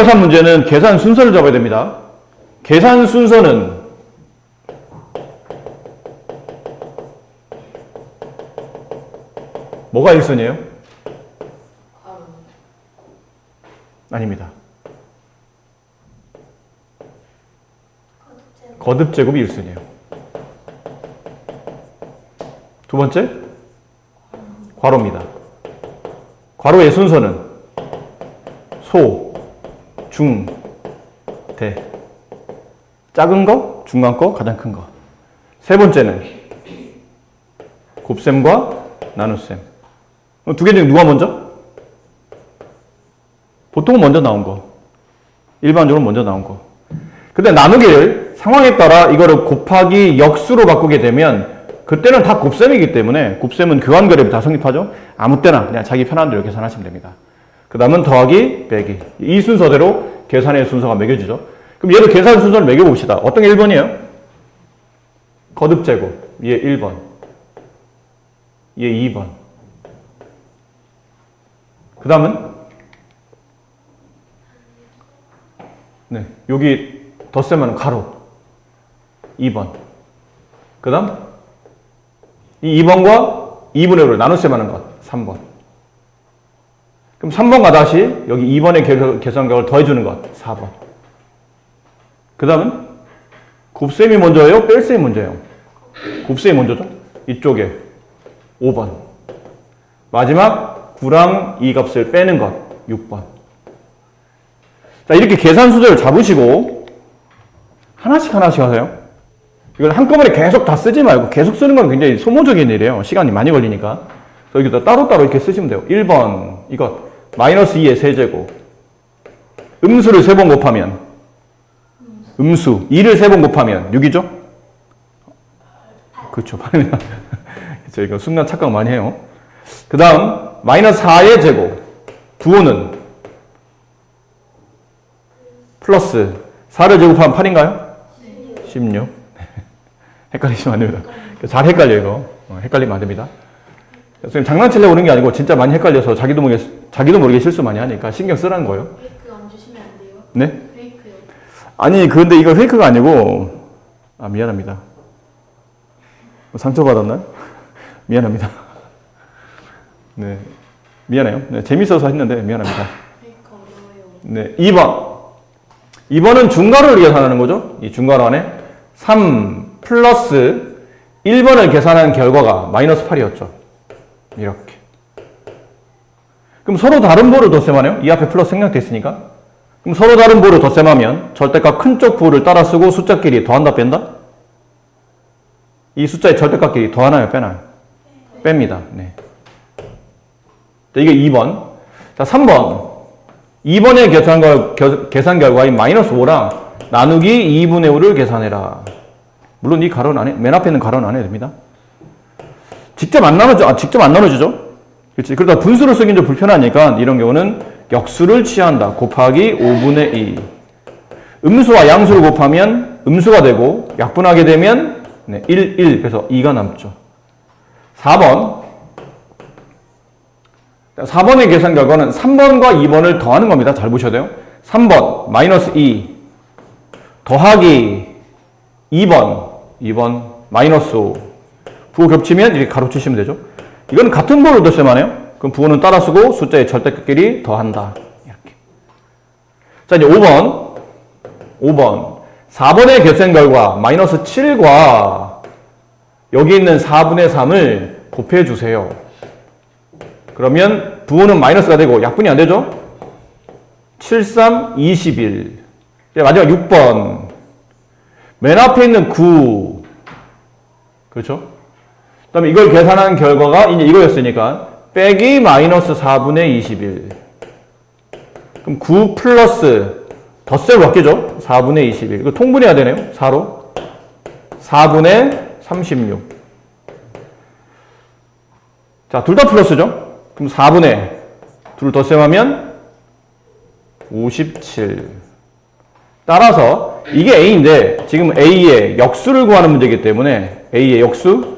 계산 문제는 계산 순서를 잡아야 됩니다. 계산 순서는 뭐가 1순위예요? 아닙니다. 거듭제곱이 1순위예요. 두 번째, 괄호입니다. 괄호의 순서는 소, 중, 대. 작은 거, 중간 거, 가장 큰 거. 세 번째는 곱셈과 나눗셈. 두 개 중에 누가 먼저? 보통은 먼저 나온 거. 일반적으로 먼저 나온 거. 근데 나누기를 상황에 따라 이거를 곱하기 역수로 바꾸게 되면 그때는 다 곱셈이기 때문에 곱셈은 교환거래비 다 성립하죠. 아무 때나 그냥 자기 편한 대로 계산하시면 됩니다. 그 다음은 더하기, 빼기. 이 순서대로 계산의 순서가 매겨지죠. 그럼 얘도 계산 순서를 매겨봅시다. 어떤 게 1번이에요? 거듭제곱. 얘 1번. 얘 2번. 그 다음은 네, 여기 덧셈하는 가로 2번. 그 다음 이 2번과 2분의 5를 나눗셈하는 것 3번. 그럼 3번과 다시 여기 2번의 계산각을 더해주는 것 4번. 그 다음은 곱셈이 먼저예요? 뺄셈이 먼저예요? 곱셈이 먼저죠? 이쪽에 5번. 마지막 9랑 2 값을 빼는 것 6번. 자, 이렇게 계산 수저를 잡으시고 하나씩 하세요. 이걸 한꺼번에 계속 다 쓰지 말고 계속 쓰는 건 굉장히 소모적인 일이에요. 시간이 많이 걸리니까. 그래서 여기다 따로따로 이렇게 쓰시면 돼요. 1번 이것 마이너스 2의 세제곱. 음수를 3번 곱하면 음수 2를 3번 곱하면 6이죠? 그렇죠. 8이면 그렇죠. 이거 순간 착각 많이 해요. 그 다음 마이너스 4의 제곱. 부호는 플러스 4를 제곱하면 8인가요? 16. 헷갈리시면 안 됩니다. 잘 헷갈려요, 이거. 헷갈리면 안 됩니다. 선생님 장난치려고 그런 게 아니고 진짜 많이 헷갈려서 자기도 모르게 실수 많이 하니까 신경 쓰라는 거예요. 페이크 안 주시면 안 돼요? 네? 페이크요. 아니, 근데 이거 페이크가 아니고, 미안합니다. 상처받았나요? 미안합니다. 네. 미안해요. 네, 재밌어서 했는데 미안합니다. 페이크 어려워요. 네, 2번. 2번은 중괄호를 계산하는 거죠. 이 중괄호 안에 3 플러스 1번을 계산한 결과가 마이너스 8이었죠. 이렇게. 그럼 서로 다른 부호를 덧셈하네요. 이 앞에 플러스 생략됐으니까. 그럼 서로 다른 부호를 덧셈하면 절대값 큰 쪽 부호를 따라 쓰고 숫자끼리 더한다, 뺀다? 이 숫자의 절대값끼리 더하나요, 빼나요? 뺍니다. 네. 자, 이게 2번. 자, 3번. 2번의 계산 결과인 마이너스 5랑 나누기 2분의 5를 계산해라. 물론 이 가로는 안 해, 맨 앞에 있는 가로는 안 해도 됩니다. 직접 안 나눠주죠? 그렇지. 그러다 분수를 쓰긴 좀 불편하니까 이런 경우는 역수를 취한다. 곱하기 5분의 2. 음수와 양수를 곱하면 음수가 되고 약분하게 되면 1. 그래서 2가 남죠. 4번. 4번의 계산 결과는 3번과 2번을 더하는 겁니다. 잘 보셔야 돼요. 3번 마이너스 2 더하기 2번 마이너스 5. 부호 겹치면 이렇게 가로치시면 되죠. 이건 같은 부호로 덧셈하네요. 그럼 부호는 따라 쓰고 숫자의 절대값끼리 더한다. 이렇게. 자, 이제 5번. 4번의 계산 결과 마이너스 7과 여기 있는 4분의 3을 곱해주세요. 그러면 부호는 마이너스가 되고 약분이 안 되죠? 7, 3, 21. 마지막 6번. 맨 앞에 있는 9. 그렇죠? 그 다음에 이걸 계산한 결과가 이제 이거였으니까 빼기 마이너스 4분의 21. 그럼 9 플러스 덧셈을 바뀌죠? 4분의 21. 이거 통분해야 되네요. 4로. 4분의 36. 자, 둘 다 플러스죠? 그럼 4분의 둘 덧셈하면 57. 따라서 이게 A인데 지금 A의 역수를 구하는 문제이기 때문에 A의 역수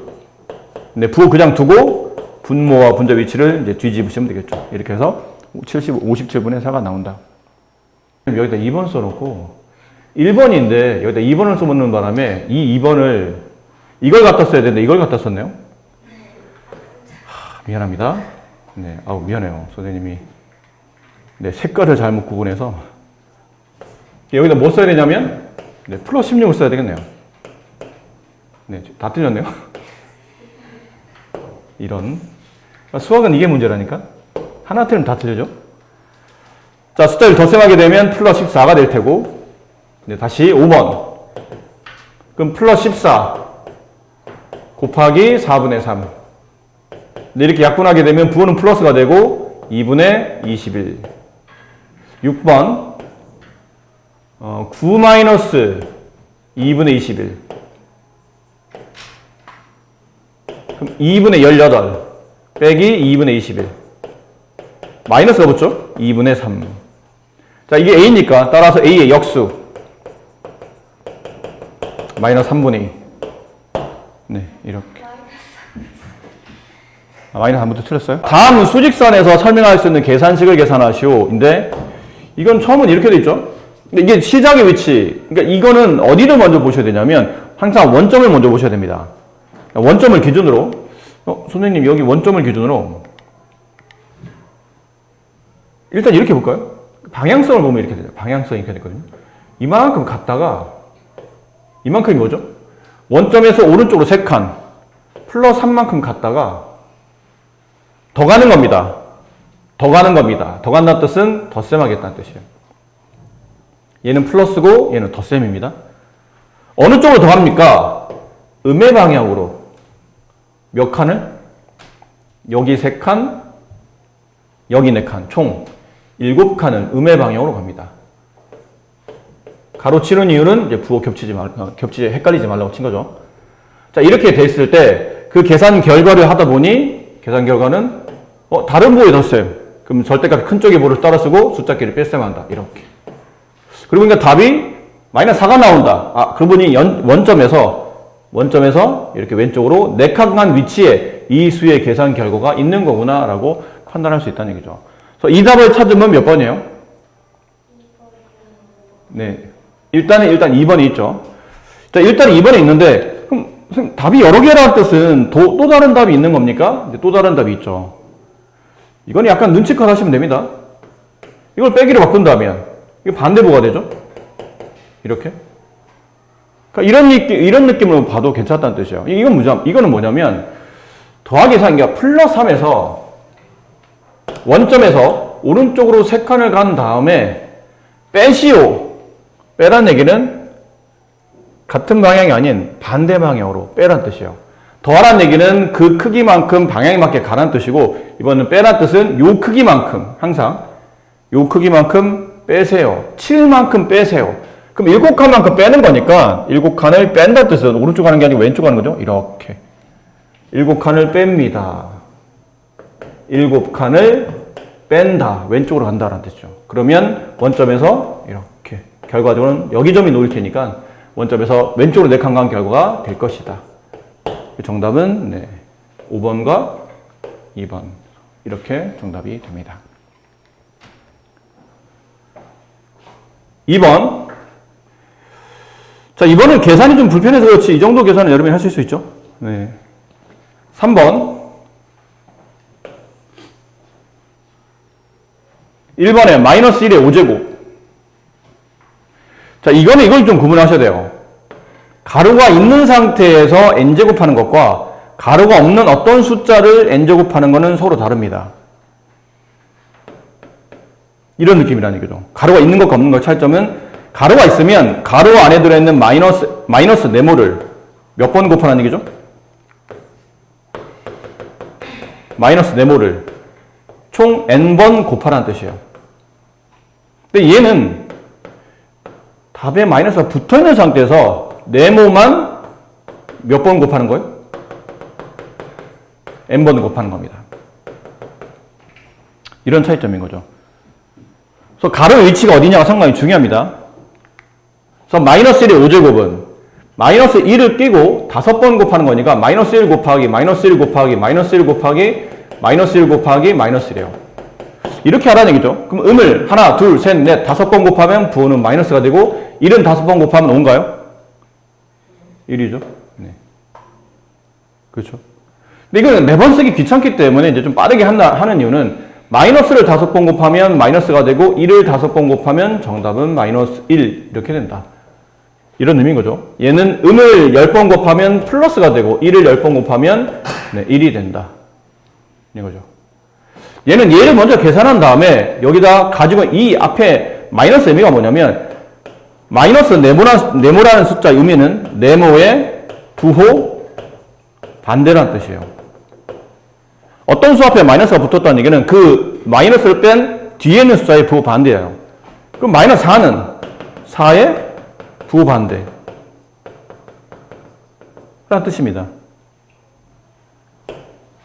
부호 그냥 두고 분모와 분자 위치를 이제 뒤집으시면 되겠죠. 이렇게 해서 57분의 4가 나온다. 여기다 2번 써놓고 1번인데 여기다 2번을 써놓는 바람에 이 2번을 이걸 갖다 써야 되는데 이걸 갖다 썼네요. 미안합니다. 네, 아우 미안해요. 선생님이 네, 색깔을 잘못 구분해서 여기다 뭐 써야 되냐면 네, 플러스 16을 써야 되겠네요. 네, 다 틀렸네요. 이런 수학은 이게 문제라니까. 하나 틀리면 다 틀려져. 자, 숫자를 덧셈하게 되면 플러스 14가 될 테고 네, 다시 5번 그럼 플러스 14 곱하기 4분의 3 네, 이렇게 약분하게 되면 부호는 플러스가 되고 2분의 21 6번 9 마이너스 2분의 21 그럼 2분의 18 빼기 2분의 21 마이너스가 붙죠? 2분의 3 자, 이게 A니까 따라서 A의 역수 마이너스 3분의 2 네, 이렇게 마이너스 3부터 틀렸어요? 다음 수직선에서 설명할 수 있는 계산식을 계산하시오 인데 이건 처음은 이렇게 돼 있죠? 근데 이게 시작의 위치 그러니까 이거는 어디를 먼저 보셔야 되냐면 항상 원점을 먼저 보셔야 됩니다. 원점을 기준으로 선생님 여기 원점을 기준으로 일단 이렇게 볼까요? 방향성을 보면 이렇게 되죠. 방향성이 이렇게 되거든요. 이만큼 갔다가 이만큼이 뭐죠? 원점에서 오른쪽으로 3칸 플러스 3만큼 갔다가 더 가는 겁니다. 더 가는 겁니다. 더 간다는 뜻은 덧셈하겠다는 뜻이에요. 얘는 플러스고 얘는 덧셈입니다. 어느 쪽으로 더 갑니까? 음의 방향으로 몇 칸을? 여기 3칸, 여기 4칸, 총 7칸을 음의 방향으로 갑니다. 가로치는 이유는 이제 부호 헷갈리지 말라고 친 거죠. 자, 이렇게 됐을 때 그 계산 결과를 하다 보니 계산 결과는 다른 부호의 덧셈. 그럼 절대값 큰 쪽의 부호를 따라 쓰고 숫자끼리 뺄셈한다. 이렇게. 그러고 보니까 답이 마이너스 4가 나온다. 아, 그러고 보니 원점에서 이렇게 왼쪽으로 4칸간 위치에 이 수의 계산 결과가 있는 거구나 라고 판단할 수 있다는 얘기죠. 그래서 이 답을 찾으면 몇 번이에요? 네. 일단 2번이 있죠. 자, 일단 2번에 있는데 그럼 선생님, 답이 여러 개라는 뜻은 또 다른 답이 있는 겁니까? 또 다른 답이 있죠. 이건 약간 눈치껏 하시면 됩니다. 이걸 빼기로 바꾼다면 이거 반대부가 되죠? 이렇게. 그러니까 이런 느낌으로 봐도 괜찮다는 뜻이에요. 이거는 뭐냐면 더하기 4, 플러스 3에서 원점에서 오른쪽으로 3칸을 간 다음에 빼시오. 빼란 얘기는 같은 방향이 아닌 반대 방향으로 빼란 뜻이에요. 더하란 얘기는 그 크기만큼 방향에 맞게 가란 뜻이고 이번은 빼란 뜻은 요 크기만큼 항상 요 크기만큼 빼세요. 7만큼 빼세요. 그럼 7칸만큼 빼는 거니까 7칸을 뺀다는 뜻은 오른쪽 가는 게 아니고 왼쪽 가는 거죠. 이렇게 7칸을 뺍니다. 7칸을 뺀다. 왼쪽으로 간다라는 뜻이죠. 그러면 원점에서 이렇게 결과적으로는 여기 점이 놓일 테니까 원점에서 왼쪽으로 4칸 간 결과가 될 것이다. 정답은 5번과 2번 이렇게 정답이 됩니다. 2번. 자, 이번은 계산이 좀 불편해서 그렇지 이 정도 계산은 여러분이 하실 수 있죠. 네. 3번. 1번에 마이너스 1의 5제곱. 자, 이걸 좀 구분하셔야 돼요. 가로가 있는 상태에서 n제곱하는 것과 가로가 없는 어떤 숫자를 n제곱하는 것은 서로 다릅니다. 이런 느낌이라는 얘기죠. 가로가 있는 것과 없는 것의 차이점은 가로가 있으면 가로 안에 들어있는 마이너스 네모를 몇 번 곱하는 얘기죠? 마이너스 네모를 총 n번 곱하라는 뜻이에요. 근데 얘는 답에 마이너스가 붙어있는 상태에서 네모만 몇 번 곱하는 거예요? n번 곱하는 겁니다. 이런 차이점인 거죠. 그래서 가로의 위치가 어디냐가 상당히 중요합니다. 그래서 마이너스 1의 5제곱은 마이너스 1을 끼고 5번 곱하는 거니까 마이너스 1 곱하기 마이너스 1 곱하기 마이너스 1 곱하기 마이너스 1 곱하기 마이너스 1이에요. 이렇게 하라는 얘기죠. 그럼 음을 하나, 둘, 셋, 넷, 5번 곱하면 부호는 마이너스가 되고 1은 5번 곱하면 5인가요? 1이죠. 네. 그렇죠. 근데 이거는 매번 쓰기 귀찮기 때문에 이제 좀 빠르게 하는 이유는 마이너스를 5번 곱하면 마이너스가 되고 1을 5번 곱하면 정답은 마이너스 1 이렇게 된다. 이런 의미인 거죠. 얘는 음을 10번 곱하면 플러스가 되고 1을 10번 곱하면 네, 1이 된다. 이거죠. 얘는 얘를 먼저 계산한 다음에 여기다 가지고 이 앞에 마이너스 의미가 뭐냐면 마이너스 네모라는 숫자 의미는 네모의 부호 반대라는 뜻이에요. 어떤 수 앞에 마이너스가 붙었다는 얘기는 그 마이너스를 뺀 뒤에 있는 숫자의 부호 반대예요. 그럼 마이너스 4는 4의 부호 반대 라는 뜻입니다.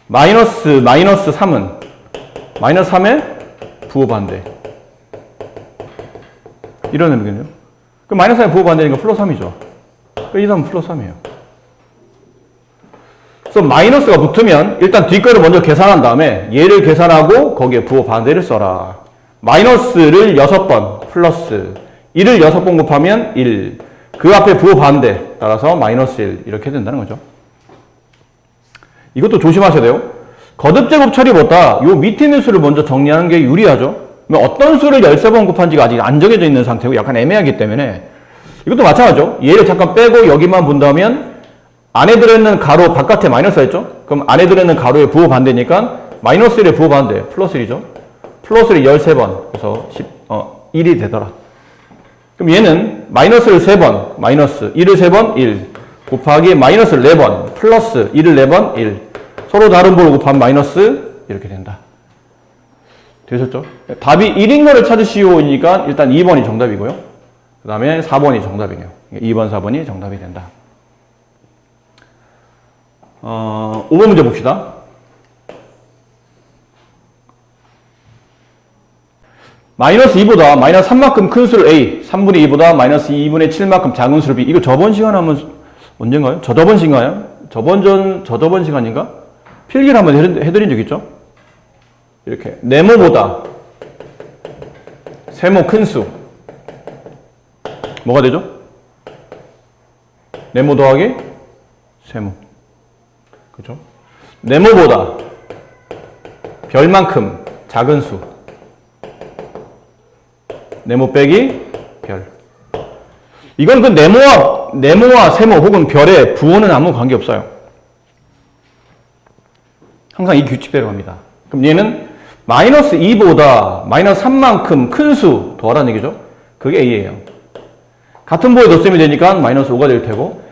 마이너스 3은 마이너스 3의 부호 반대 이런 의미겠네요. 그럼 마이너스 3의 부호 반대니까 플러스 3이죠. 이 다음은 플러스 3이에요. 그래서 마이너스가 붙으면 일단 뒷거를 먼저 계산한 다음에 얘를 계산하고 거기에 부호 반대를 써라. 마이너스를 6번 플러스 1을 6번 곱하면 1. 그 앞에 부호 반대 따라서 마이너스 1 이렇게 된다는 거죠. 이것도 조심하셔야 돼요. 거듭제곱 처리보다 요 밑에 있는 수를 먼저 정리하는 게 유리하죠. 어떤 수를 13번 곱한지가 아직 안 정해져 있는 상태고 약간 애매하기 때문에 이것도 마찬가지죠. 얘를 잠깐 빼고 여기만 본다면 안에 들어있는 가로 바깥에 마이너스가 있죠. 그럼 안에 들어있는 가로의 부호 반대니까 마이너스 1의 부호 반대 플러스 1이죠. 플러스 1이 13번 그래서 1이 되더라. 그럼 얘는 마이너스를 3번 마이너스 1을 3번 1 곱하기 마이너스를 4번 플러스 1을 4번 1 서로 다른 부호를 곱하면 마이너스 이렇게 된다. 되셨죠? 답이 1인 거를 찾으시오니까 일단 2번이 정답이고요. 그 다음에 4번이 정답이네요. 2번, 4번이 정답이 된다. 5번 문제 봅시다. 마이너스 2보다 마이너스 3만큼 큰 수를 A, 3분의 2보다 마이너스 2분의 7만큼 작은 수를 B. 이거 저번 시간 하면 언젠가요? 저저번 시간이요? 저저번 시간인가? 필기를 한번 해드린 적 있죠? 이렇게. 네모보다 세모 큰 수. 뭐가 되죠? 네모 더하기 세모. 그죠? 네모보다 별만큼 작은 수. 네모 빼기 별. 이건 그 네모와 세모 혹은 별의 부호는 아무 관계 없어요. 항상 이 규칙대로 갑니다. 그럼 얘는 마이너스 2보다 마이너스 3만큼 큰 수 더하라는 얘기죠. 그게 A예요. 같은 부호에 덧셈이 되니까 마이너스 5가 될 테고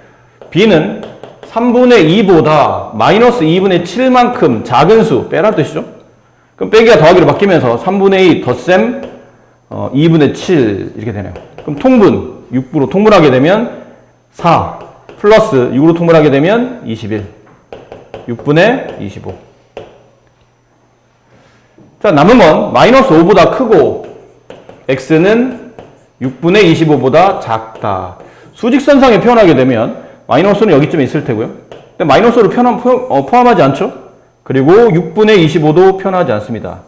B는 3분의 2보다 마이너스 2분의 7만큼 작은 수 빼라는 뜻이죠. 그럼 빼기가 더하기로 바뀌면서 3분의 2 덧셈 2분의 7 이렇게 되네요. 그럼 통분 6으로 통분하게 되면 4 플러스 6으로 통분하게 되면 21 6분의 25. 자, 남은 건 마이너스 5보다 크고 x는 6분의 25보다 작다. 수직선상에 표현하게 되면 마이너스는 여기쯤에 있을 테고요. 근데 마이너스를 포함하지 않죠? 그리고 6분의 25도 표현하지 않습니다.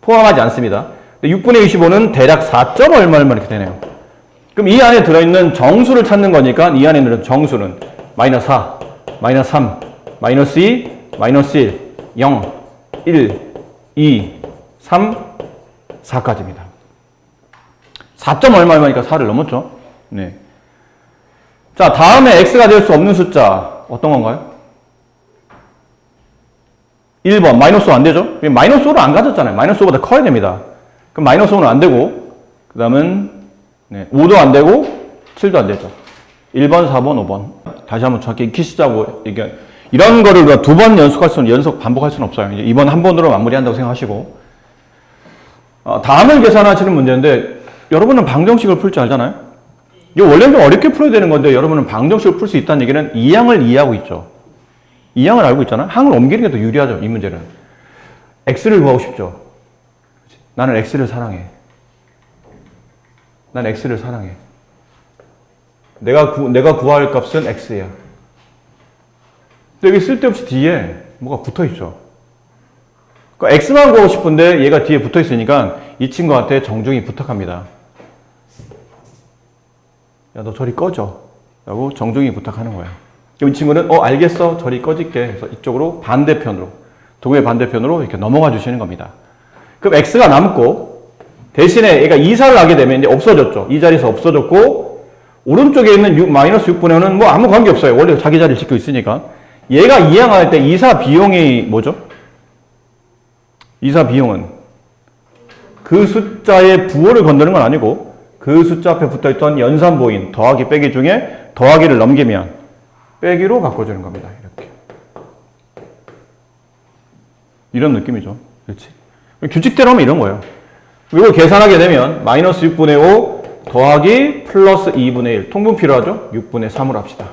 포함하지 않습니다. 6분의 25는 대략 4점 얼마 이렇게 되네요. 그럼 이 안에 들어있는 정수를 찾는 거니까 이 안에 들어있는 정수는 마이너스 4, 마이너스 3, 마이너스 2, 마이너스 1, 0, 1, 2, 3, 4까지입니다. 4점 얼마니까 4를 넘었죠? 네. 자, 다음에 x가 될 수 없는 숫자 어떤 건가요? 1번 마이너스 5 안 되죠? 마이너스 5를 안 가졌잖아요. 마이너스 5보다 커야 됩니다. 그럼 마이너스 5는 안 되고 그 다음은 5도 안 되고 7도 안 되죠. 1번, 4번, 5번 다시 한번 정확히 익히시자고 이런 거를 2번 연속 반복할 수는 없어요. 이제 이번 한 번으로 마무리한다고 생각하시고 다음을 계산하시는 문제인데 여러분은 방정식을 풀 줄 알잖아요. 이거 원래는 좀 어렵게 풀어야 되는 건데 여러분은 방정식을 풀 수 있다는 얘기는 이 양을 이해하고 있죠. 이 양을 알고 있잖아요. 항을 옮기는 게 더 유리하죠. 이 문제는. x를 구하고 싶죠. 나는 x를 사랑해. 난 x를 사랑해. 내가 구할 값은 x야. 근데 여기 쓸데없이 뒤에 뭐가 붙어 있죠. 그러니까 x만 구하고 싶은데 얘가 뒤에 붙어 있으니까 이 친구한테 정중히 부탁합니다. 야, 너 저리 꺼져. 라고 정중히 부탁하는 거예요. 그럼 이 친구는 알겠어. 저리 꺼질게. 해서 이쪽으로 반대편으로, 도구의 반대편으로 이렇게 넘어가 주시는 겁니다. 그럼 x가 남고 대신에 얘가 이사를 하게 되면 이제 없어졌죠. 이 자리에서 없어졌고 오른쪽에 있는 마이너스 6분의 5는 뭐 아무 관계 없어요. 원래 자기 자리를 지키고 있으니까. 얘가 이항할 때 이사 비용이 뭐죠? 이사 비용은 그 숫자의 부호를 건드는 건 아니고 그 숫자 앞에 붙어있던 연산보인 더하기 빼기 중에 더하기를 넘기면 빼기로 바꿔주는 겁니다. 이렇게. 이런 느낌이죠. 그렇지? 규칙대로 하면 이런 거예요. 이걸 계산하게 되면 마이너스 6분의 5 더하기 플러스 2분의 1 통분 필요하죠? 6분의 3으로 합시다.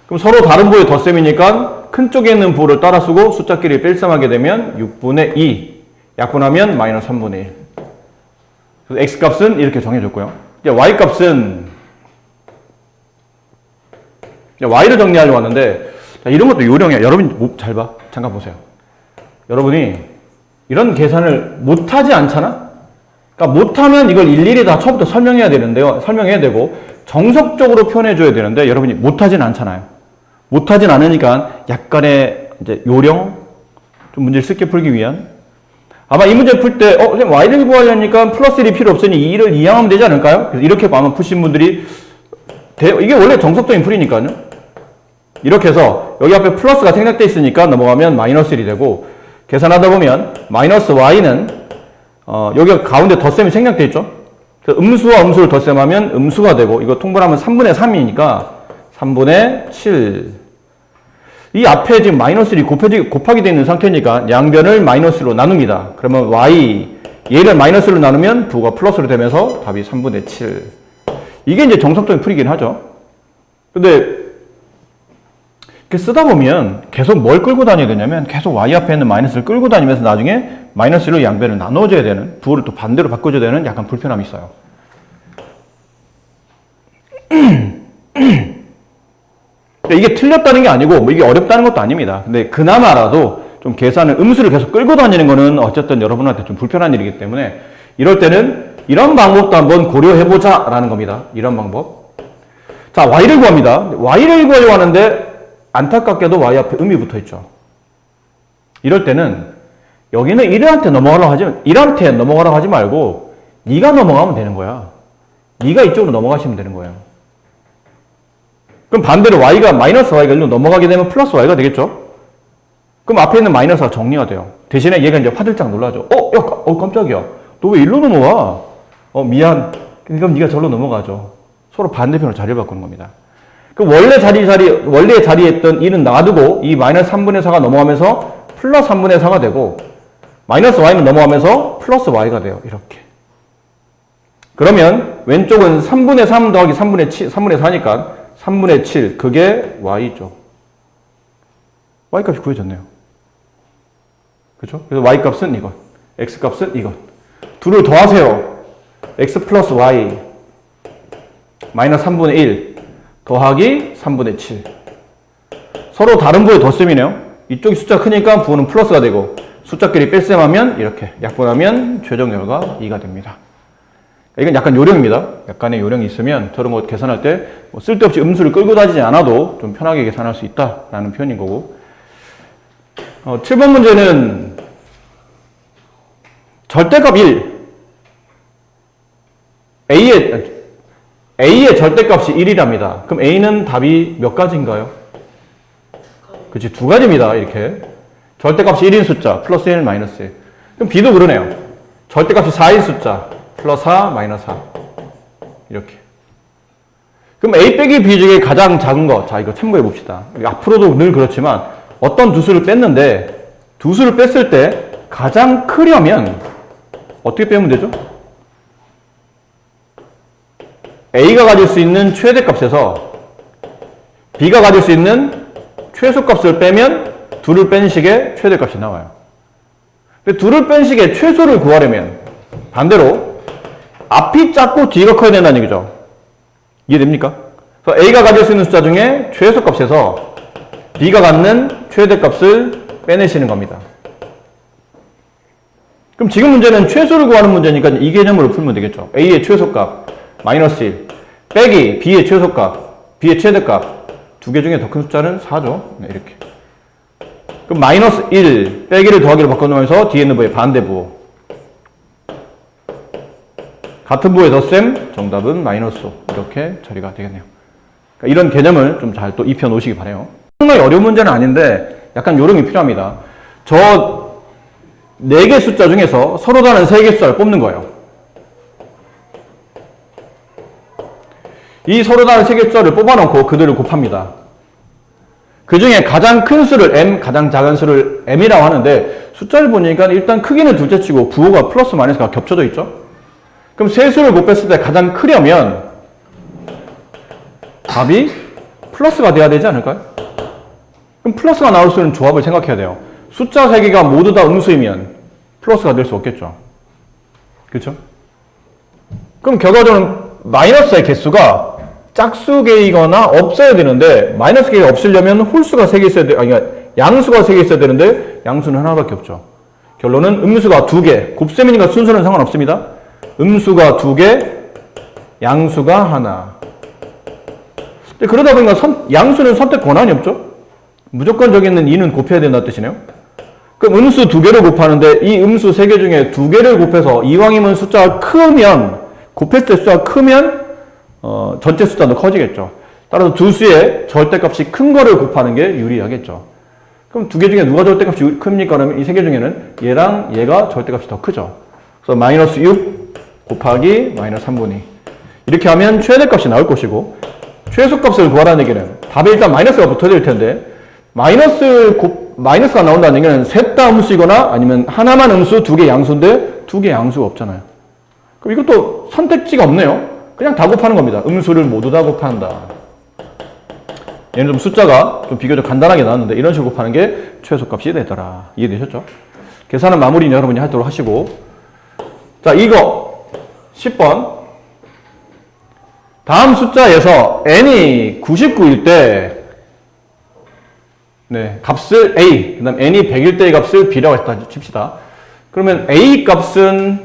그럼 서로 다른 부호의 덧셈이니까 큰 쪽에 있는 부호를 따라 쓰고 숫자끼리 뺄셈하게 되면 6분의 2 약분하면 마이너스 3분의 1. 그래서 x값은 이렇게 정해줬고요. 이제 y값은 y를 정리하려고 하는데 자, 이런 것도 요령이야. 여러분이 잘 봐. 잠깐 보세요. 여러분이 이런 계산을 못하지 않잖아? 그러니까 못하면 이걸 일일이 다 처음부터 설명해야 되는데요. 설명해야 되고 정석적으로 표현해줘야 되는데 여러분이 못하진 않잖아요. 못하진 않으니까 약간의 이제 요령, 좀 문제를 쉽게 풀기 위한 아마 이 문제 풀 때 선생님 y를 구하려니까 플러스 1이 필요 없으니 2를 이항하면 되지 않을까요? 그래서 이렇게 아마 푸신 분들이 이게 원래 정석적인 풀이니까요. 이렇게 해서 여기 앞에 플러스가 생략돼 있으니까 넘어가면 마이너스 1이 되고 계산하다 보면 마이너스 y는 여기가 가운데 덧셈이 생략돼 있죠. 그래서 음수와 음수를 덧셈하면 음수가 되고 이거 통분하면 3분의 3이니까 3분의 7. 이 앞에 지금 마이너스 1이 곱하기 되어 있는 상태니까 양변을 마이너스로 나눕니다. 그러면 y 얘를 마이너스로 나누면 부가 플러스로 되면서 답이 3분의 7. 이게 이제 정석적인 풀이긴 하죠. 근데 이렇게 쓰다 보면 계속 뭘 끌고 다녀야 되냐면 계속 y 앞에 있는 마이너스를 끌고 다니면서 나중에 마이너스 1로 양변을 나눠줘야 되는, 부호를 또 반대로 바꿔줘야 되는 약간 불편함이 있어요. 이게 틀렸다는 게 아니고 뭐 이게 어렵다는 것도 아닙니다. 근데 그나마라도 좀 계산을 음수를 계속 끌고 다니는 거는 어쨌든 여러분한테 좀 불편한 일이기 때문에 이럴 때는 이런 방법도 한번 고려해보자 라는 겁니다. 이런 방법. 자, y를 구합니다. y를 구하려고 하는데 안타깝게도 y 앞에 음이 붙어있죠. 이럴 때는 여기는 1한테 넘어가라고 하지 말고 네가 넘어가면 되는 거야. 네가 이쪽으로 넘어가시면 되는 거예요. 그럼 반대로 마이너스 y가 일로 넘어가게 되면 플러스 y가 되겠죠? 그럼 앞에 있는 마이너스가 정리가 돼요. 대신에 얘가 이제 화들짝 놀라죠. 깜짝이야. 너 왜 일로 넘어가? 미안. 그럼 네가 절로 넘어가죠. 서로 반대편으로 자리를 바꾸는 겁니다. 그럼 원래 자리에 있던 1은 놔두고 이 마이너스 3분의 4가 넘어가면서 플러스 3분의 4가 되고 마이너스 y는 넘어가면서 플러스 y가 돼요. 이렇게. 그러면 왼쪽은 3분의 3 더하기 3분의 4니까 3분의 7, 그게 y죠. y값이 구해졌네요. 그렇죠? 그래서 y값은 이것, x값은 이것. 둘을 더하세요. x 플러스 y 마이너스 3분의 1 더하기 3분의 7. 서로 다른 부의 덧셈이네요. 이쪽이 숫자 크니까 부호는 플러스가 되고 숫자끼리 뺄셈하면 이렇게 약분하면 최종 결과 2가 됩니다. 이건 약간 요령입니다. 약간의 요령이 있으면 저런 거 계산할 때 뭐 쓸데없이 음수를 끌고 다니지 않아도 좀 편하게 계산할 수 있다라는 표현인 거고. 7번 문제는 절대값 1. A의 절대값이 1이랍니다. 그럼 A는 답이 몇 가지인가요? 그치, 두 가지입니다. 이렇게. 절대값이 1인 숫자, 플러스 1, 마이너스 1. 그럼 B도 그러네요. 절대값이 4인 숫자, 플러스 4, 마이너스 4. 이렇게. 그럼 A 빼기 B 중에 가장 작은 거. 자, 이거 참고해 봅시다. 앞으로도 늘 그렇지만 어떤 두 수를 뺐는데 두 수를 뺐을 때 가장 크려면 어떻게 빼면 되죠? A가 가질 수 있는 최대값에서 B가 가질 수 있는 최소값을 빼면 둘을 뺀 식의 최대값이 나와요. 근데 둘을 뺀 식의 최소를 구하려면 반대로 앞이 작고 뒤가 커야 된다는 얘기죠. 이해됩니까? 그래서 A가 가질 수 있는 숫자 중에 최소값에서 B가 갖는 최대값을 빼내시는 겁니다. 그럼 지금 문제는 최소를 구하는 문제니까 이 개념으로 풀면 되겠죠. A의 최소값 마이너스 1 빼기 B의 최소값 B의 최대값 두 개 중에 더 큰 숫자는 4죠. 네, 이렇게. 그럼 마이너스 1 빼기를 더하기로 바꿔놓으면서 뒤에 있는 부의 반대 부호 같은 부의 덧셈 정답은 마이너스 5 이렇게 처리가 되겠네요. 그러니까 이런 개념을 좀 잘 또 입혀 놓으시기 바래요. 상당히 어려운 문제는 아닌데 약간 요령이 필요합니다. 저 4개 숫자 중에서 서로 다른 3개 숫자를 뽑는 거예요. 이 서로 다른 3개 숫자를 뽑아놓고 그들을 곱합니다. 그 중에 가장 큰 수를 m, 가장 작은 수를 m이라고 하는데 숫자를 보니까 일단 크기는 둘째치고 부호가 플러스 마이너스가 겹쳐져 있죠. 그럼 세 수를 곱했을 때 가장 크려면 답이 플러스가 돼야 되지 않을까요? 그럼 플러스가 나올 수 있는 조합을 생각해야 돼요. 숫자 3개가 모두 다 음수이면 플러스가 될 수 없겠죠. 그렇죠? 그럼 결과적으로 마이너스의 개수가 짝수계이거나 없어야 되는데 마이너스 계가 없으려면 홀수가 3개 있어야 돼. 아니 양수가 3개 있어야 되는데 양수는 하나밖에 없죠. 결론은 음수가 2개. 곱셈이니까 순서는 상관없습니다. 음수가 2개, 양수가 하나. 그러다 보니까 양수는 선택 권한이 없죠. 무조건 저기 있는 2는 곱해야 된다는 뜻이네요. 그럼 음수 2개를 곱하는데 이 음수 3개 중에 2개를 곱해서 이왕이면 숫자가 크면 곱했을 때 숫자가 크면 전체 숫자도 커지겠죠. 따라서 두 수의 절대값이 큰 거를 곱하는 게 유리하겠죠. 그럼 2개 중에 누가 절대값이 큽니까? 그러면 이 3개 중에는 얘랑 얘가 절대값이 더 크죠. 그래서 마이너스 6 곱하기 마이너스 3분의 2 이렇게 하면 최대값이 나올 것이고 최소값을 구하라는 얘기는 답에 일단 마이너스가 붙어야 될 텐데 마이너스가 나온다는 얘기는 셋 다 음수이거나 아니면 하나만 음수, 2개 양수인데 2개 양수가 없잖아요. 그럼 이것도 선택지가 없네요. 그냥 다 곱하는 겁니다. 음수를 모두 다 곱한다. 얘는 좀 숫자가 좀 비교적 간단하게 나왔는데 이런 식으로 곱하는 게 최소값이 되더라. 이해되셨죠? 계산은 마무리는 여러분이 하도록 하시고 자 이거 10번 다음 숫자에서 n이 99일 때 네, 값을 a, 그 다음 n이 100일 때의 값을 b라고 했다 칩시다. 그러면 a 값은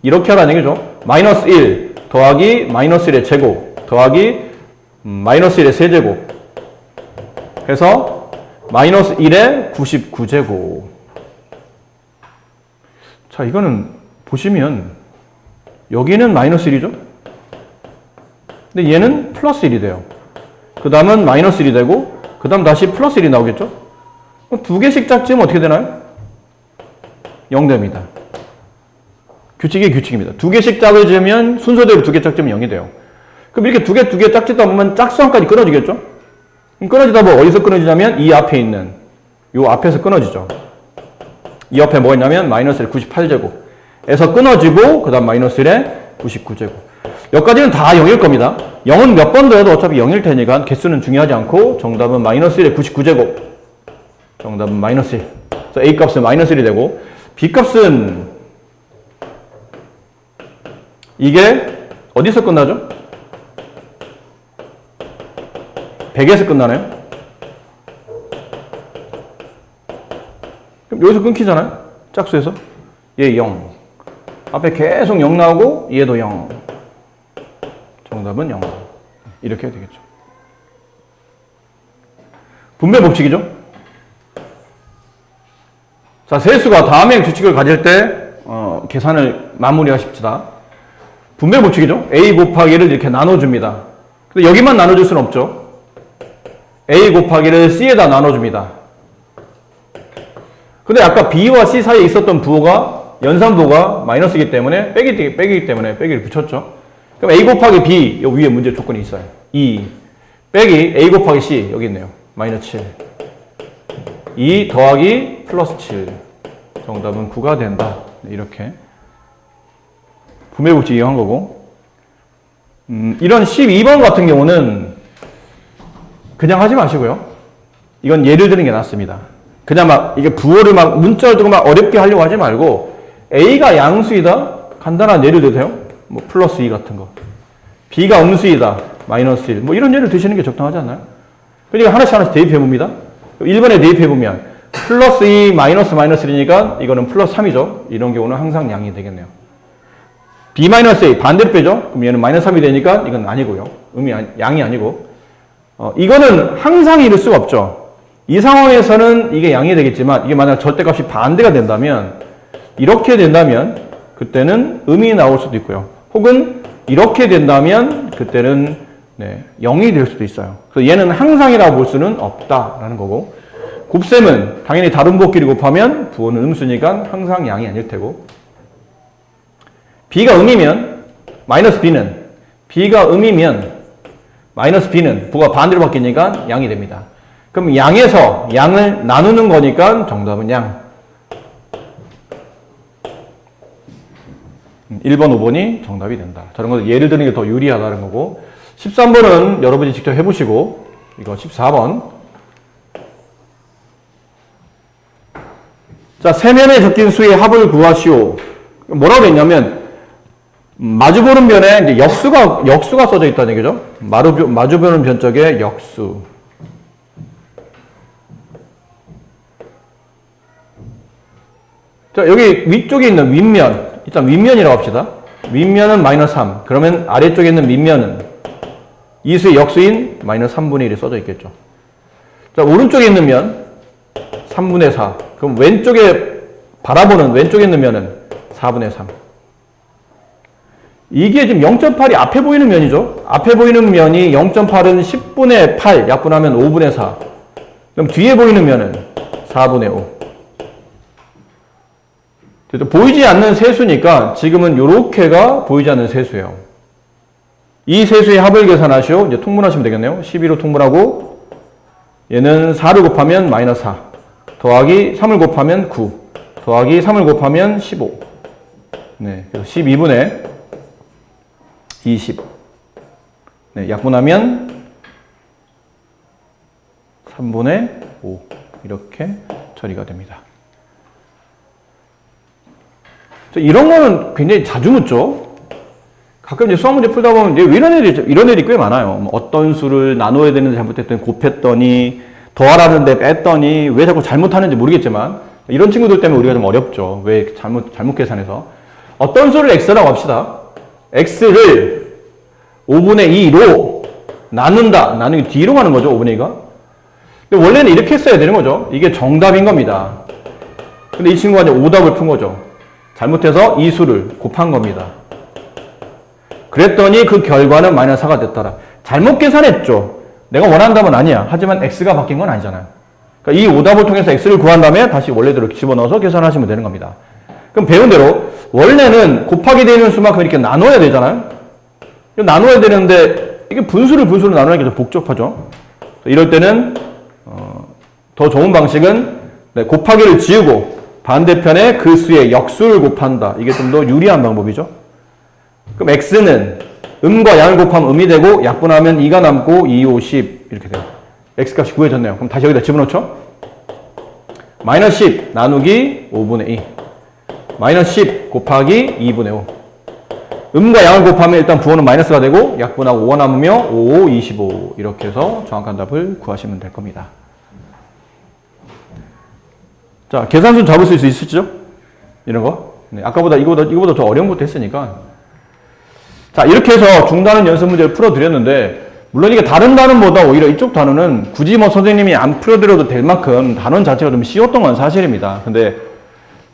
이렇게 하라는 얘기죠. 마이너스 1 더하기 마이너스 1의 제곱 더하기 마이너스 1의 세제곱 해서 마이너스 1의 99제곱. 자 이거는 보시면 여기는 마이너스 1이죠. 근데 얘는 플러스 1이 돼요. 그 다음은 마이너스 1이 되고 그 다음 다시 플러스 1이 나오겠죠? 2개씩 짝지으면 어떻게 되나요? 0 됩니다. 규칙이 규칙입니다. 2개씩 짝을 지으면 순서대로 2개 짝지으면 0이 돼요. 그럼 이렇게 2개 짝짓다 보면 짝수항까지 끊어지겠죠? 그럼 끊어지다 보면 어디서 끊어지냐면 이 앞에 있는 요 앞에서 끊어지죠. 이 앞에 뭐가 있냐면 마이너스 1 98제곱 에서 끊어지고 그 다음 마이너스 1에 99제곱 여기까지는 다 0일 겁니다. 0은 몇 번 더해도 어차피 0일 테니까 개수는 중요하지 않고 정답은 마이너스 1에 99제곱 정답은 마이너스 1 그래서 A 값은 마이너스 1이 되고 B 값은 이게 어디서 끝나죠? 100에서 끝나나요? 그럼 여기서 끊기잖아요? 짝수에서 얘 0 앞에 계속 0 나오고 얘도 0 정답은 0 이렇게 되겠죠. 분배 법칙이죠. 자 세수가 다음행 규칙을 가질 때 계산을 마무리하십시다. 분배 법칙이죠. A 곱하기를 이렇게 나눠줍니다. 근데 여기만 나눠줄 수는 없죠. A 곱하기를 C에다 나눠줍니다. 근데 아까 B와 C 사이에 있었던 부호가 연산부호가 마이너스이기 때문에 빼기이기 때문에 빼기를 붙였죠. 그럼 A 곱하기 B 여기 위에 문제 조건이 있어요. 2 빼기 A 곱하기 C 여기 있네요. 마이너스 7 2 더하기 플러스 7 정답은 9가 된다. 이렇게 분배법칙 이용한 거고 이런 12번 같은 경우는 그냥 하지 마시고요. 이건 예를 드는 게 낫습니다. 그냥 막 이게 부호를 막 문자를 두고 막 어렵게 하려고 하지 말고 A가 양수이다? 간단한 예를 들어도 돼요. 뭐 플러스 2 같은 거. B가 음수이다. 마이너스 1. 뭐 이런 예를 드시는 게 적당하지 않나요? 그러니까 하나씩 대입해 봅니다. 1번에 대입해 보면 플러스 2 마이너스 마이너스 1이니까 이거는 플러스 3이죠. 이런 경우는 항상 양이 되겠네요. b 마이너스 a 반대로 빼죠. 그럼 얘는 마이너스 3이 되니까 이건 아니고요. 양이 아니고. 이거는 항상 이룰 수가 없죠. 이 상황에서는 이게 양이 되겠지만 이게 만약 절대값이 반대가 된다면 이렇게 된다면 그때는 음이 나올 수도 있고요. 혹은 이렇게 된다면 그때는 0이 될 수도 있어요. 그래서 얘는 항상이라고 볼 수는 없다라는 거고 곱셈은 당연히 다른 부호끼리 곱하면 부호는 음수니까 항상 양이 아닐 테고 b가 음이면 마이너스 b는 b가 음이면 마이너스 b는 부호가 반대로 바뀌니까 양이 됩니다. 그럼 양에서 양을 나누는 거니까 정답은 양. 1번, 5번이 정답이 된다. 저런 거 예를 드는 게 더 유리하다는 거고 13번은 여러분이 직접 해보시고 이거 14번 자, 세면에 적힌 수의 합을 구하시오. 뭐라고 했냐면 마주보는 변에 이제 역수가 써져 있다는 얘기죠. 마주보는 변적의 역수. 자, 여기 위쪽에 있는 윗면, 일단 윗면이라고 합시다. 윗면은 마이너스 3. 그러면 아래쪽에 있는 밑면은 이 수의 역수인 마이너스 3분의 1이 써져 있겠죠. 자, 오른쪽에 있는 면 3분의 4. 그럼 왼쪽에 바라보는 왼쪽에 있는 면은 4분의 3. 이게 지금 0.8이 앞에 보이는 면이죠. 앞에 보이는 면이 0.8은 10분의 8 약분하면 5분의 4. 그럼 뒤에 보이는 면은 4분의 5. 보이지 않는 세수니까 지금은 요렇게가 보이지 않는 세수예요. 이 세수의 합을 계산하시오. 이제 통분하시면 되겠네요. 12로 통분하고 얘는 4를 곱하면 마이너스 4 더하기 3을 곱하면 9 더하기 3을 곱하면 15 네, 그래서 12분의 20 네, 약분하면 3분의 5 이렇게 처리가 됩니다. 이런 거는 굉장히 자주 묻죠. 가끔 이제 수학 문제 풀다 보면 이제 이런 애들이 꽤 많아요. 어떤 수를 나눠야 되는지 잘못했더니 곱했더니 더하라는데 뺐더니 왜 자꾸 잘못하는지 모르겠지만 이런 친구들 때문에 우리가 좀 어렵죠. 왜 잘못 계산해서 어떤 수를 x라고 합시다. x를 5분의 2로 나눈다. 나누기 뒤로 가는 거죠. 5분의 2가. 근데 원래는 이렇게 했어야 되는 거죠. 이게 정답인 겁니다. 근데 이 친구가 이제 오답을 푼 거죠. 잘못해서 이 수를 곱한 겁니다. 그랬더니 그 결과는 마이너스 4가 됐더라. 잘못 계산했죠. 내가 원하는 답은 아니야. 하지만 x가 바뀐 건 아니잖아요. 그러니까 이 오답을 통해서 x를 구한 다음에 다시 원래대로 집어넣어서 계산하시면 되는 겁니다. 그럼 배운 대로 원래는 곱하기 되는 수만큼 이렇게 나눠야 되잖아요. 나눠야 되는데 이게 분수를 나누는 게 좀 복잡하죠. 이럴 때는 더 좋은 방식은 곱하기를 지우고 반대편에 그 수의 역수를 곱한다. 이게 좀 더 유리한 방법이죠. 그럼 x는 음과 양을 곱하면 음이 되고 약분하면 2가 남고 2, 5, 10 이렇게 돼요. x값이 구해졌네요. 그럼 다시 여기다 집어넣죠. 마이너스 10 나누기 5분의 2 마이너스 10 곱하기 2분의 5 음과 양을 곱하면 일단 부호는 마이너스가 되고 약분하고 5가 남으며 5, 5, 25 이렇게 해서 정확한 답을 구하시면 될 겁니다. 자, 계산수 잡을 수 있으시죠? 이런 거. 네, 아까보다 이거보다 더 어려운 것도 했으니까. 자, 이렇게 해서 중단원 연습 문제를 풀어드렸는데, 물론 이게 다른 단원보다 오히려 이쪽 단원은 굳이 뭐 선생님이 안 풀어드려도 될 만큼 단원 자체가 좀 쉬웠던 건 사실입니다. 근데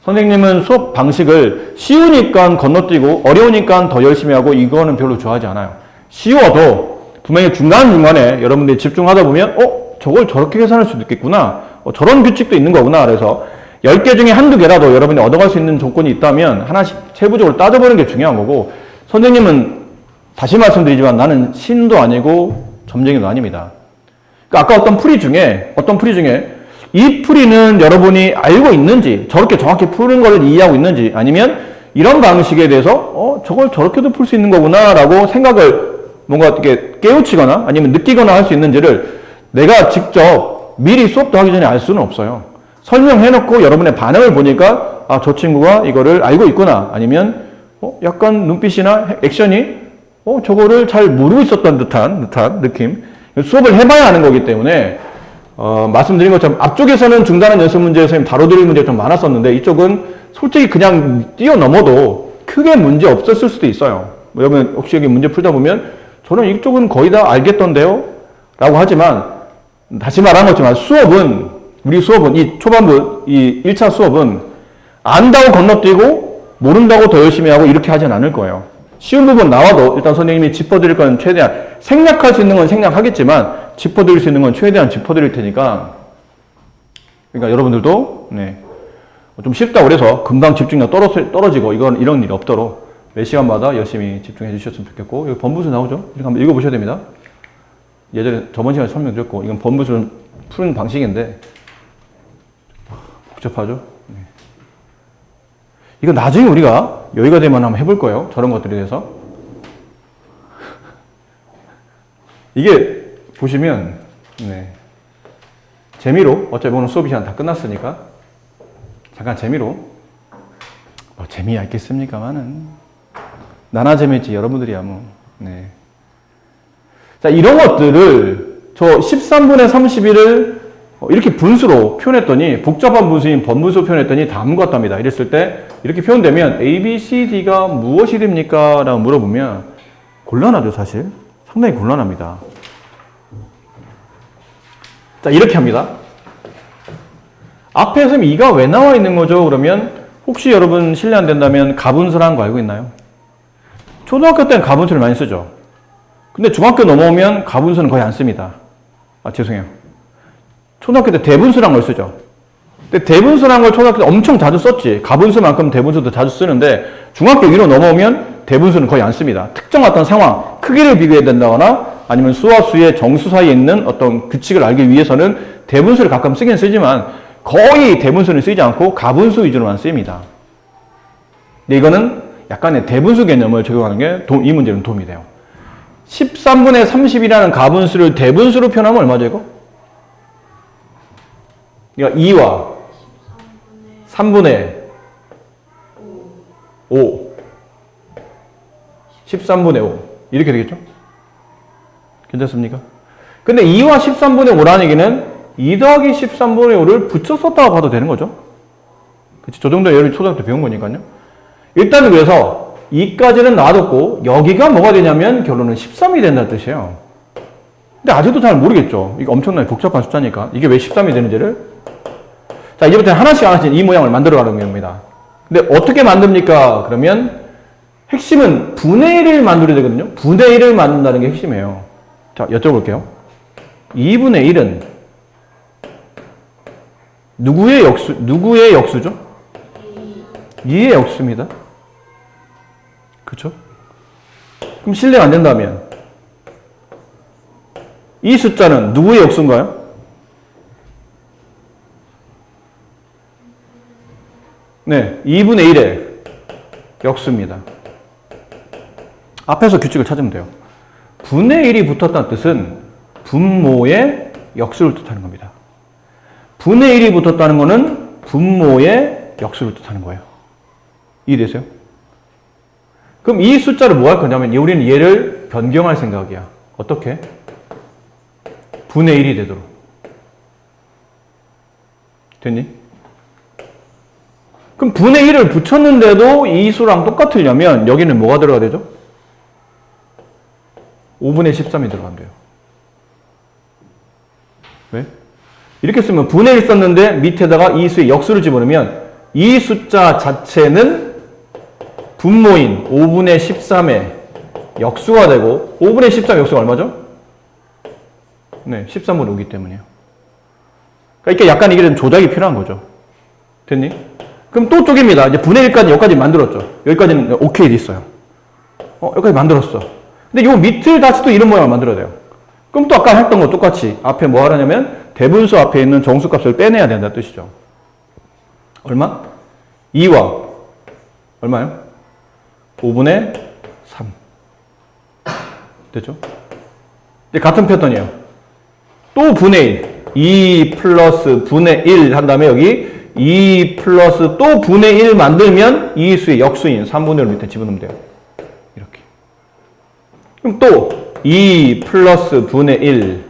선생님은 수업 방식을 쉬우니까 건너뛰고 어려우니까 더 열심히 하고 이거는 별로 좋아하지 않아요. 쉬워도 분명히 중간중간에 여러분들이 집중하다 보면 저걸 저렇게 계산할 수도 있겠구나. 저런 규칙도 있는 거구나. 그래서 10개 중에 한두 개라도 여러분이 얻어갈 수 있는 조건이 있다면 하나씩 세부적으로 따져보는 게 중요한 거고 선생님은 다시 말씀드리지만 나는 신도 아니고 점쟁이도 아닙니다. 그러니까 아까 어떤 풀이 중에 이 풀이는 여러분이 알고 있는지 저렇게 정확히 푸는 걸 이해하고 있는지 아니면 이런 방식에 대해서 저걸 저렇게도 풀 수 있는 거구나 라고 생각을 뭔가 어떻게 깨우치거나 아니면 느끼거나 할 수 있는지를 내가 직접 미리 수업도 하기 전에 알 수는 없어요. 설명해놓고 여러분의 반응을 보니까 저 친구가 이거를 알고 있구나 아니면 약간 눈빛이나 액션이 저거를 잘 모르고 있었던 듯한 느낌. 수업을 해봐야 하는 거기 때문에 말씀드린 것처럼 앞쪽에서는 중단한 연습 문제 선생님 다뤄드릴 문제가 좀 많았었는데 이쪽은 솔직히 그냥 뛰어넘어도 크게 문제 없었을 수도 있어요. 여러분 혹시 여기 문제 풀다 보면 저는 이쪽은 거의 다 알겠던데요? 라고 하지만 다시 말한 것처럼 우리 수업은 이 초반부 이 1차 수업은 안다고 건너뛰고 모른다고 더 열심히 하고 이렇게 하진 않을 거예요. 쉬운 부분 나와도 일단 선생님이 짚어드릴 건 최대한 생략할 수 있는 건 생략하겠지만 짚어드릴 수 있는 건 최대한 짚어드릴 테니까 그러니까 여러분들도 좀 쉽다고 그래서 금방 집중력 떨어지고 이런 일이 없도록 매 시간마다 열심히 집중해 주셨으면 좋겠고 여기 번부수 나오죠? 이렇게 한번 읽어보셔야 됩니다. 예전에 저번 시간에 설명드렸고 이건 번부수는 푸는 방식인데 복잡하죠? 이거 나중에 우리가 여유가 되면 한번 해볼 거예요. 저런 것들에 대해서. 이게 보시면 재미로 어차피 오늘 수업 시간 다 끝났으니까 잠깐 재미로 재미야 있겠습니까만은 나나 재미있지 여러분들이야 뭐. 자 이런 것들을 저 13분의 31을 이렇게 분수로 표현했더니 복잡한 분수인 번분수 표현했더니 다음과 같답니다. 이랬을 때 이렇게 표현되면 A, B, C, D가 무엇이 됩니까? 라고 물어보면 곤란하죠 사실. 상당히 곤란합니다. 자 이렇게 합니다. 앞에 선생님 2가 왜 나와 있는 거죠? 그러면 혹시 여러분 실례 안 된다면 가분수라는 거 알고 있나요? 초등학교 때는 가분수를 많이 쓰죠. 근데 중학교 넘어오면 가분수는 거의 안 씁니다. 죄송해요. 초등학교 때 대분수라는 걸 쓰죠. 근데 대분수라는 걸 초등학교 때 엄청 자주 썼지. 가분수만큼 대분수도 자주 쓰는데 중학교 위로 넘어오면 대분수는 거의 안 씁니다. 특정 어떤 상황, 크기를 비교해야 된다거나 아니면 수와 수의 정수 사이에 있는 어떤 규칙을 알기 위해서는 대분수를 가끔 쓰긴 쓰지만 거의 대분수는 쓰지 않고 가분수 위주로만 쓰입니다. 근데 이거는 약간의 대분수 개념을 적용하는 게 이 문제는 도움이 돼요. 13분의 30이라는 가분수를 대분수로 표현하면 얼마죠 이거? 그러니까 2와 3분의 5 13분의 5 이렇게 되겠죠? 괜찮습니까? 근데 2와 13분의 5라는 얘기는 2 더하기 13분의 5를 붙여 썼다고 봐도 되는 거죠? 그치? 저 정도 여러분이 초등학교 때 배운 거니까요. 일단은 그래서 2까지는 놔뒀고 여기가 뭐가 되냐면 결론은 13이 된다는 뜻이에요. 근데 아직도 잘 모르겠죠. 이게 엄청나게 복잡한 숫자니까. 이게 왜 13이 되는지를. 자, 이제부터 하나씩 이 모양을 만들어 가는 겁니다. 근데 어떻게 만듭니까? 그러면 핵심은 분의 1을 만들어야 되거든요. 분의 1을 만든다는 게 핵심이에요. 자, 여쭤볼게요. 2분의 1은 누구의 역수죠? 2의 역수입니다. 그렇죠? 그럼 실례가 안 된다면 이 숫자는 누구의 역수인가요? 네, 2분의 1의 역수입니다. 앞에서 규칙을 찾으면 돼요. 분의 1이 붙었다는 뜻은 분모의 역수를 뜻하는 겁니다. 분의 1이 붙었다는 것은 분모의 역수를 뜻하는 거예요. 이해되세요? 그럼 이 숫자를 뭐 할 거냐면 우리는 얘를 변경할 생각이야. 어떻게? 분의 1이 되도록. 됐니? 그럼 분의 1을 붙였는데도 이 수랑 똑같으려면 여기는 뭐가 들어가야 되죠? 5분의 13이 들어가면 돼요. 왜? 이렇게 쓰면 분의 1 썼는데 밑에다가 이 수의 역수를 집어넣으면 이 숫자 자체는 분모인 5분의 13의 역수가 되고 5분의 13 역수가 얼마죠? 네, 13분의 5이기 때문이에요. 그러니까 약간 이게 좀 조작이 필요한 거죠. 됐니? 그럼 또 쪼갭니다. 이제 분의 1까지 여기까지 만들었죠. 여기까지는 오케이 돼 있어요. 여기까지 만들었어. 근데 요 밑을 다시 또 이런 모양을 만들어야 돼요. 그럼 또 아까 했던 거 똑같이 앞에 뭐 하라냐면 대분수 앞에 있는 정수값을 빼내야 된다는 뜻이죠. 얼마? 2와 얼마요? 5분의 3. 됐죠? 이제 같은 패턴이에요. 또 분의 1. 2 플러스 분의 1 한 다음에 여기 2 플러스 또 분의 1 만들면 이 수의 역수인 3분의 1 밑에 집어넣으면 돼요. 이렇게. 그럼 또 2 플러스 분의 1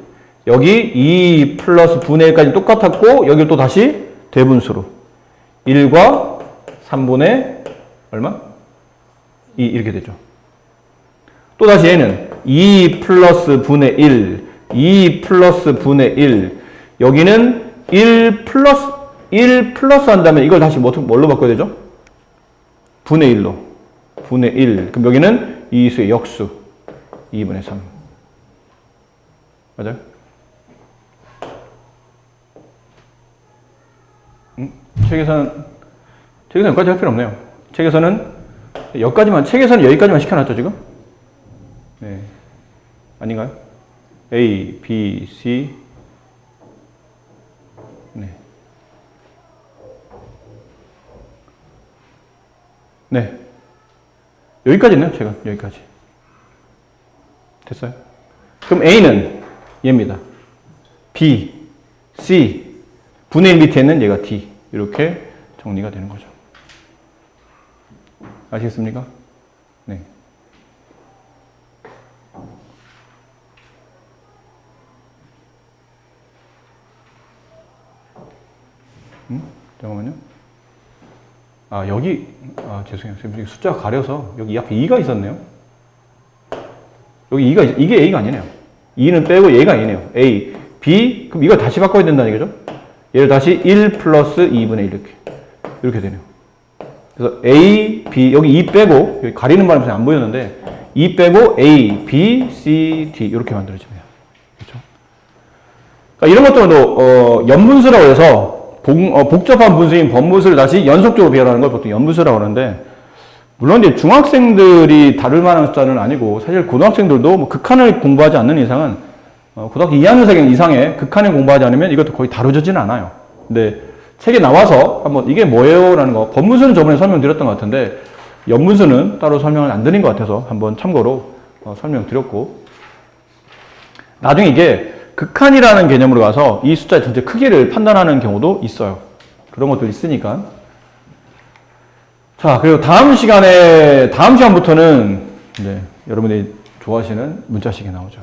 여기 2 플러스 분의 1까지 똑같았고 여기 또 다시 대분수로 1과 3분의 얼마? 2 이렇게 되죠. 또 다시 얘는 2 플러스 분의 1, 2 플러스 분의 1 여기는 1 플러스 한다면 이걸 다시 뭘로 바꿔야 되죠? 분의 1로 분의 1 그럼 여기는 이 수의 역수 2분의 3 맞아요? 책에서는 여기까지 할 필요 없네요. 책에서는 여기까지만 시켜놨죠 지금? 네 아닌가요? A, B, C 네. 네. 여기까지 있네요, 제가. 여기까지. 됐어요? 그럼 A는 얘입니다. B, C, 분의 1 밑에 있는 얘가 D. 이렇게 정리가 되는 거죠. 아시겠습니까? 네. 잠깐만요. 죄송해요. 지금 숫자가 가려서 여기 앞에 2가 있었네요. 여기 2가, 이게 A가 아니네요. 2는 빼고 얘가 A네요. A, B, 그럼 이걸 다시 바꿔야 된다는 얘기죠? 얘를 다시 1 플러스 2분의 1 이렇게 되네요. 그래서 A, B, 여기 2 빼고, 여기 가리는 바람에 안 보였는데, 2 빼고 A, B, C, D 이렇게 만들어집니다. 그렇죠? 그러니까 이런 것들도 연분수라고 해서 복잡한 분수인 번분수를 다시 연속적으로 배열하는 걸 보통 연분수라고 하는데 물론 이제 중학생들이 다룰 만한 숫자는 아니고 사실 고등학생들도 뭐 극한을 공부하지 않는 이상은 고등학교 2학년 이상의 극한을 공부하지 않으면 이것도 거의 다루지는 않아요. 근데 책에 나와서 한번 이게 뭐예요? 라는 거 번분수는 저번에 설명드렸던 것 같은데 연분수는 따로 설명을 안 드린 것 같아서 한번 참고로 설명드렸고 나중에 이게 극한이라는 개념으로 가서 이 숫자의 전체 크기를 판단하는 경우도 있어요. 그런 것도 있으니까. 자, 그리고 다음 시간부터는 여러분들이 좋아하시는 문자식이 나오죠.